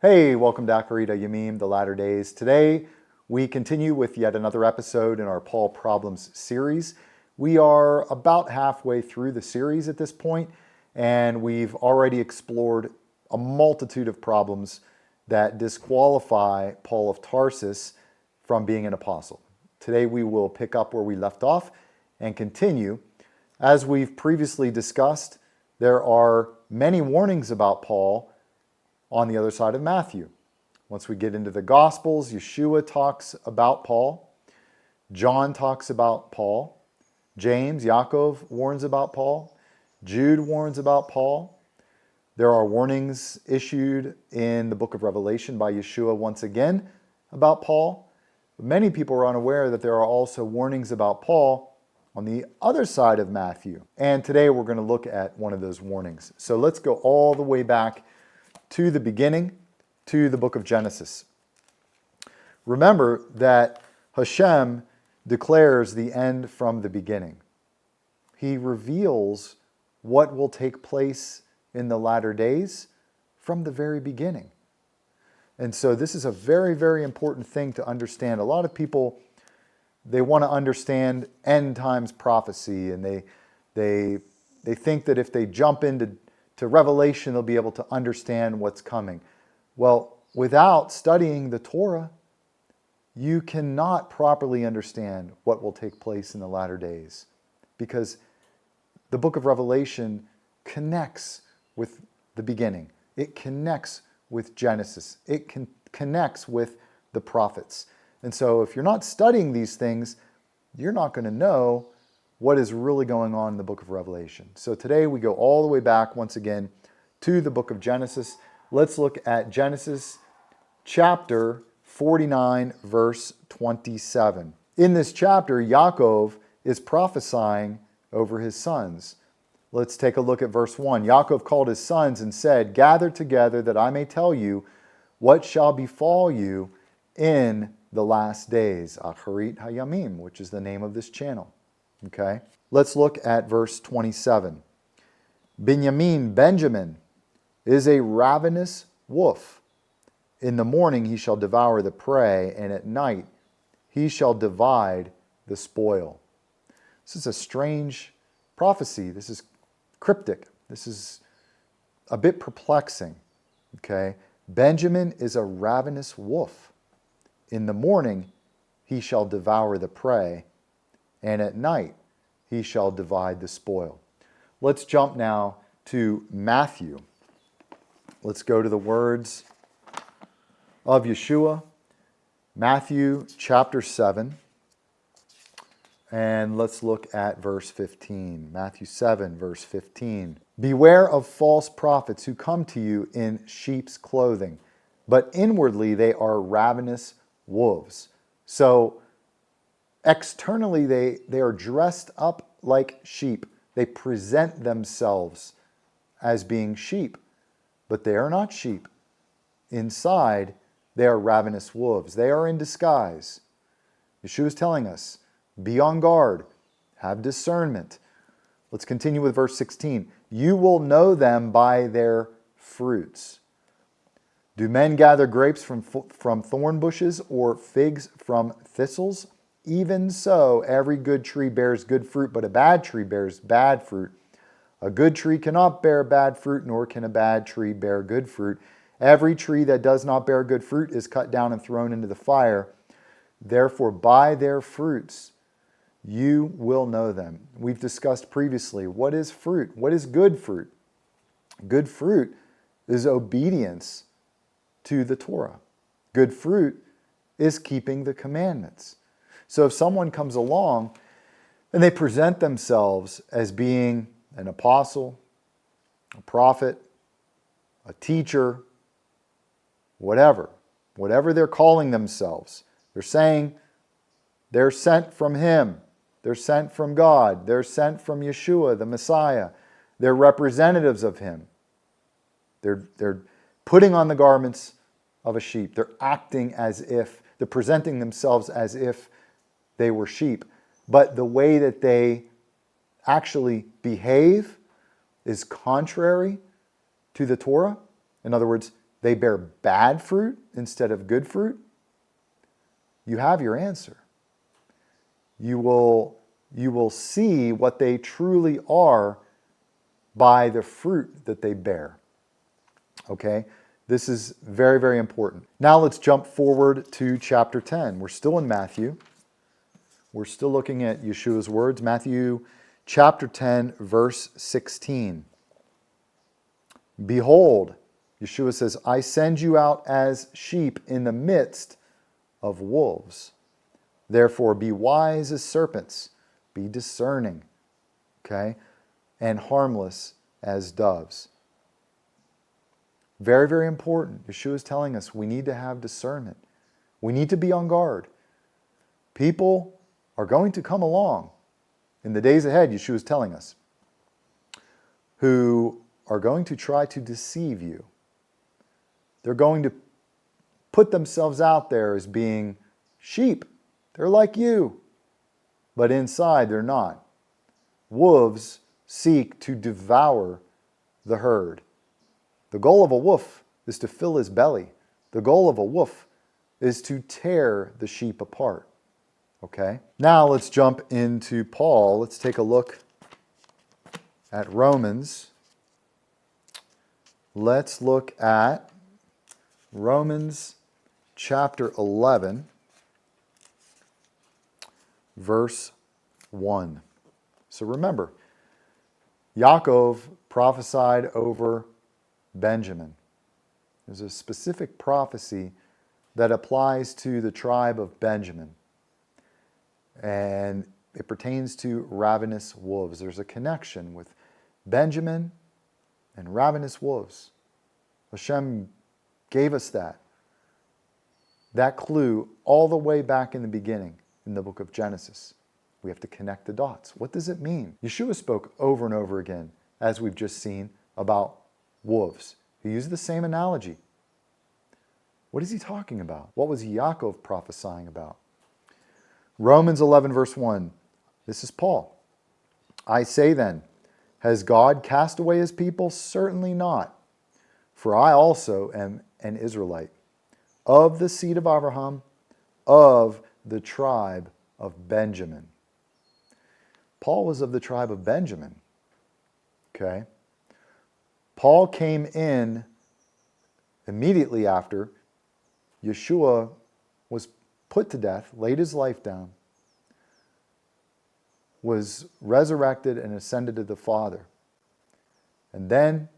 Hey, welcome to Acharit Yamim, the latter days. Today, we continue with yet another episode in our Paul Problems series. We are about halfway through the series at this point, and we've already explored a multitude of problems that disqualify Paul of Tarsus from being an apostle. Today, we will pick up where we left off and continue. As we've previously discussed, there are many warnings about Paul on the other side of Matthew. Once we get into the Gospels, Yeshua talks about Paul. John talks about Paul. James, Yaakov warns about Paul. Jude warns about Paul. There are warnings issued in the book of Revelation by Yeshua once again about Paul. Many people are unaware that there are also warnings about Paul on the other side of Matthew. And today we're going to look at one of those warnings. So let's go all the way back to the beginning, to the book of Genesis. Remember that Hashem declares the end from the beginning. He reveals what will take place in the latter days from the very beginning. And so this is a very, very important thing to understand. A lot of people, they want to understand end times prophecy, and they think that if they jump into Revelation, they'll be able to understand what's coming. Well, without studying the Torah, you cannot properly understand what will take place in the latter days, because the book of Revelation connects with the beginning. It connects with Genesis. It connects with the prophets. And so if you're not studying these things, you're not going to know what is really going on in the book of Revelation. So today we go all the way back once again to the book of Genesis. Let's look at Genesis chapter 49, verse 27. In this chapter, Yaakov is prophesying over his sons. Let's take a look at verse 1. Yaakov called his sons and said, "Gather together that I may tell you what shall befall you in the last days." Acharit Hayamim, which is the name of this channel. Okay, let's look at verse 27. Benjamin is a ravenous wolf. In the morning he shall devour the prey, and at night he shall divide the spoil. This is a strange prophecy. This is cryptic. This is a bit perplexing. Okay, Benjamin is a ravenous wolf. In the morning he shall devour the prey, and at night he shall divide the spoil. Let's jump now to Matthew. Let's go to the words of Yeshua, Matthew chapter 7, and let's look at verse 15. Matthew 7, verse 15. "Beware of false prophets who come to you in sheep's clothing, but inwardly they are ravenous wolves." So externally, they are dressed up like sheep. They present themselves as being sheep, but they are not sheep. Inside, they are ravenous wolves. They are in disguise. Yeshua is telling us, be on guard, have discernment. Let's continue with verse 16. "You will know them by their fruits. Do men gather grapes from thorn bushes or figs from thistles? Even so, every good tree bears good fruit, but a bad tree bears bad fruit. A good tree cannot bear bad fruit, nor can a bad tree bear good fruit. Every tree that does not bear good fruit is cut down and thrown into the fire. Therefore, by their fruits you will know them." We've discussed previously, what is fruit? What is good fruit? Good fruit is obedience to the Torah. Good fruit is keeping the commandments. So if someone comes along and they present themselves as being an apostle, a prophet, a teacher, whatever they're calling themselves, they're saying they're sent from Him, they're sent from God, they're sent from Yeshua, the Messiah, they're representatives of Him. They're putting on the garments of a sheep. They're acting as if, they're presenting themselves as if they were sheep. But the way that they actually behave is contrary to the Torah. In other words, they bear bad fruit instead of good fruit, you have your answer. You will see what they truly are by the fruit that they bear. Okay? This is very, very important. Now let's jump forward to chapter 10. We're still in Matthew. We're still looking at Yeshua's words. Matthew chapter 10, verse 16. Behold, Yeshua says, I send you out as sheep in the midst of wolves. Therefore, be wise as serpents, be discerning, okay, and harmless as doves. Very, very important. Yeshua is telling us we need to have discernment. We need to be on guard. People are going to come along in the days ahead, Yeshua is telling us, who are going to try to deceive you. They're going to put themselves out there as being sheep. They're like you, but inside they're not. Wolves seek to devour the herd. The goal of a wolf is to fill his belly. The goal of a wolf is to tear the sheep apart. Okay? Now let's jump into Paul. Let's take a look at Romans. Let's look at Romans chapter 11, verse 1. So remember, Yaakov prophesied over Benjamin. There's a specific prophecy that applies to the tribe of Benjamin. And it pertains to ravenous wolves. There's a connection with Benjamin and ravenous wolves. Hashem gave us that clue all the way back in the beginning in the book of Genesis. We have to connect the dots. What does it mean? Yeshua spoke over and over again, as we've just seen, about wolves. He used the same analogy. What is he talking about? What was Yaakov prophesying about? Romans 11, verse 1. This is Paul. I say then, has God cast away his people? Certainly not. For I also am an Israelite, of the seed of Abraham, of the tribe of Benjamin. Paul was of the tribe of Benjamin. Okay? Paul came in immediately after Yeshua was put to death, laid his life down, was resurrected and ascended to the Father. And then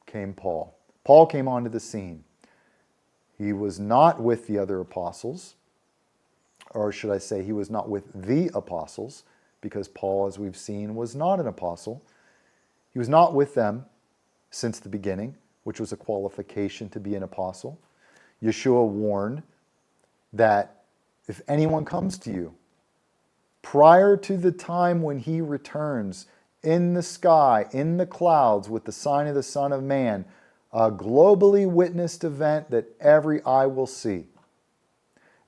came Paul. Paul came onto the scene. He was not with the other apostles, or should I say, he was not with the apostles, because Paul, as we've seen, was not an apostle. He was not with them since the beginning, which was a qualification to be an apostle. Yeshua warned that if anyone comes to you prior to the time when he returns in the sky, in the clouds, with the sign of the Son of Man, a globally witnessed event that every eye will see.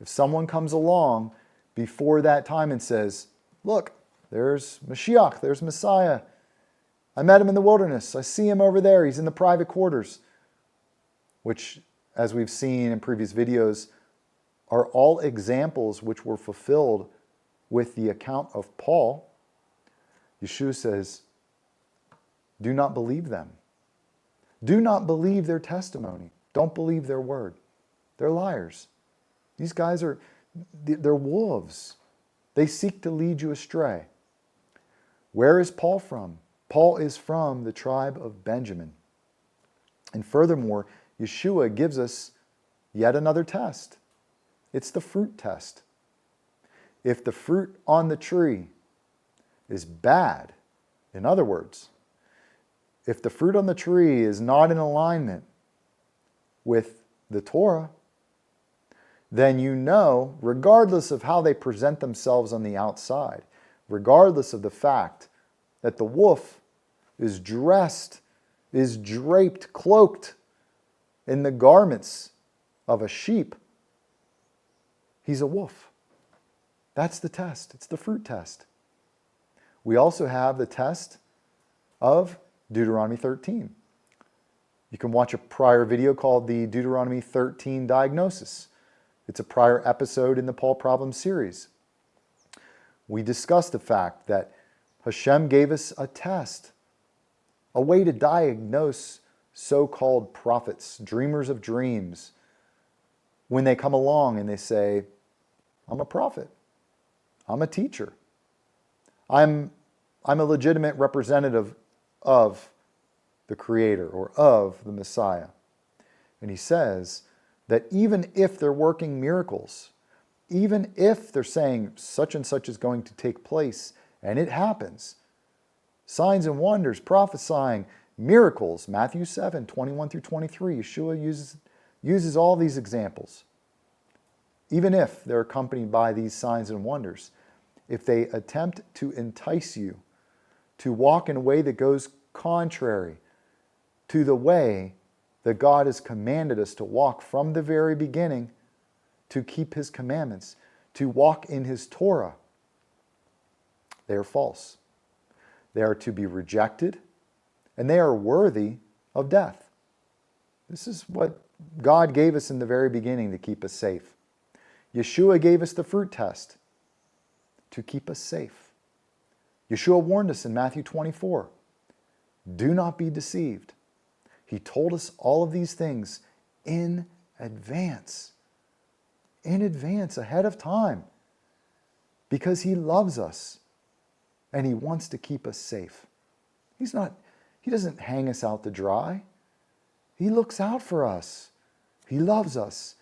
If someone comes along before that time and says, look, there's Mashiach, there's Messiah. I met him in the wilderness. I see him over there. He's in the private quarters. Which, as we've seen in previous videos, are all examples which were fulfilled with the account of Paul. Yeshua says, do not believe them. Do not believe their testimony. Don't believe their word. They're liars. These guys they're wolves. They seek to lead you astray. Where is Paul from? Paul is from the tribe of Benjamin. And furthermore, Yeshua gives us yet another test. It's the fruit test. If the fruit on the tree is bad, in other words, if the fruit on the tree is not in alignment with the Torah, then you know, regardless of how they present themselves on the outside, regardless of the fact that the wolf is dressed, is draped, cloaked in the garments of a sheep, he's a wolf. That's the test. It's the fruit test. We also have the test of Deuteronomy 13. You can watch a prior video called the Deuteronomy 13 Diagnosis. It's a prior episode in the Paul Problem series. We discussed the fact that Hashem gave us a test, a way to diagnose so-called prophets, dreamers of dreams, when they come along and they say, I'm a prophet, I'm a teacher, I'm a legitimate representative of the Creator or of the Messiah. And he says that even if they're working miracles, even if they're saying such and such is going to take place, and it happens, signs and wonders, prophesying, miracles, Matthew 7, 21 through 23, Yeshua uses all these examples. Even if they're accompanied by these signs and wonders, if they attempt to entice you to walk in a way that goes contrary to the way that God has commanded us to walk from the very beginning, to keep His commandments, to walk in His Torah, they are false. They are to be rejected, and they are worthy of death. This is what God gave us in the very beginning to keep us safe. Yeshua gave us the fruit test to keep us safe. Yeshua warned us in Matthew 24, do not be deceived. He told us all of these things in advance, ahead of time, because He loves us and He wants to keep us safe. He doesn't hang us out to dry. He looks out for us. He loves us.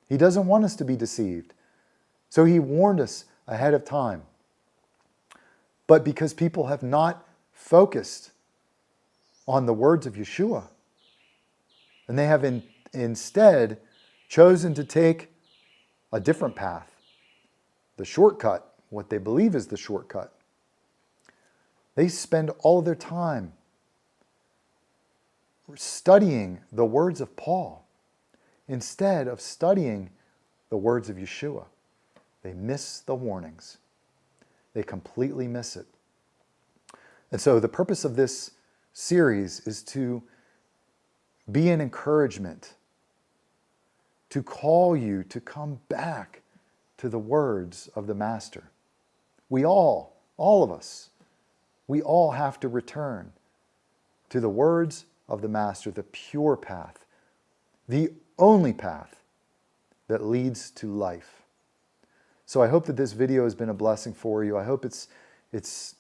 He doesn't want us to be deceived. So He warned us ahead of time. But because people have not focused on the words of Yeshua, and they have instead chosen to take a different path, the shortcut, what they believe is the shortcut. They spend all of their time studying the words of Paul instead of studying the words of Yeshua. They miss the warnings. They completely miss it. And so the purpose of this series is to be an encouragement, to call you to come back to the words of the Master. We all of us, we all have to return to the words of the Master, the pure path, the only path that leads to life. So I hope that this video has been a blessing for you. I hope it's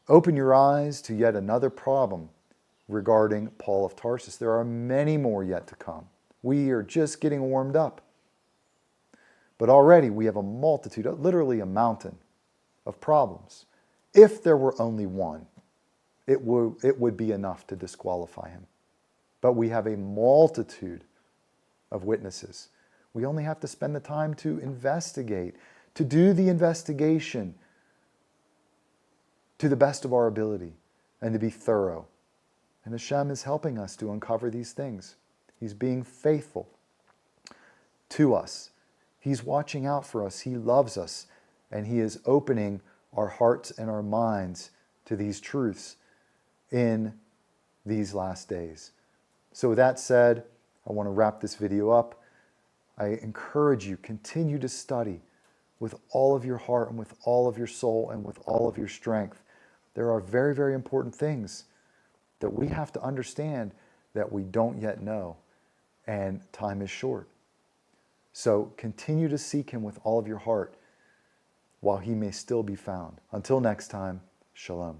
opened your eyes to yet another problem regarding Paul of Tarsus. There are many more yet to come. We are just getting warmed up. But already we have a multitude, literally a mountain of problems. If there were only one, it would be enough to disqualify him. But we have a multitude of witnesses. We only have to spend the time to investigate, to do the investigation to the best of our ability and to be thorough. And Hashem is helping us to uncover these things. He's being faithful to us. He's watching out for us. He loves us. And He is opening our hearts and our minds to these truths in these last days. So with that said, I want to wrap this video up. I encourage you, continue to study with all of your heart and with all of your soul and with all of your strength. There are very, very important things that we have to understand that we don't yet know, and time is short. So continue to seek Him with all of your heart while He may still be found. Until next time, Shalom.